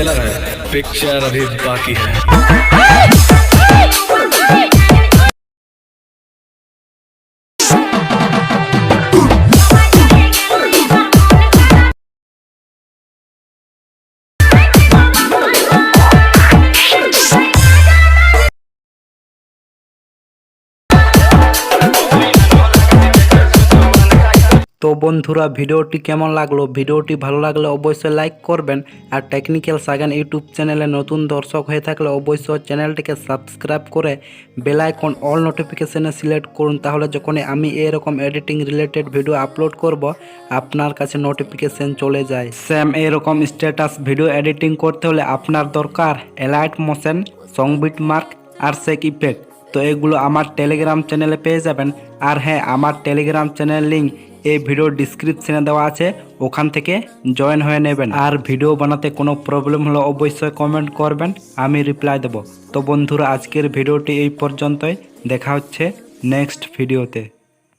Trailer है, picture अभी बाकी है। তো বন্ধুরা ভিডিওটি কেমন লাগলো? ভিডিওটি ভালো লাগলে অবশ্যই লাইক করবেন। আর টেকনিক্যাল সাগেন ইউটিউব চ্যানেলে নতুন দর্শক হয়ে থাকলে অবশ্যই চ্যানেলটিকে সাবস্ক্রাইব করে বেল আইকন অল নোটিফিকেশনে সিলেক্ট করুন, তাহলে যখনই আমি এরকম এডিটিং রিলেটেড ভিডিও আপলোড করব আপনার কাছে নোটিফিকেশন চলে যায়। সেম এরকম স্ট্যাটাস ভিডিও এডিটিং করতে হলে আপনার দরকার এলাইট মোশন, সংবিট মার্ক আর শেক ইফেক্ট। তো এগুলো আমার টেলিগ্রাম চ্যানেলে পেয়ে যাবেন। আর হ্যাঁ, আমার টেলিগ্রাম চ্যানেল লিঙ্ক এই ভিডিওর ডিসক্রিপশনে দেওয়া আছে, ওখান থেকে জয়েন হয়ে নেবেন। আর ভিডিও বানাতে কোনো প্রবলেম হলে অবশ্যই কমেন্ট করবেন, আমি রিপ্লাই দেব। তো বন্ধুরা আজকের ভিডিওটি এই পর্যন্তই, দেখা হচ্ছে নেক্সট ভিডিওতে।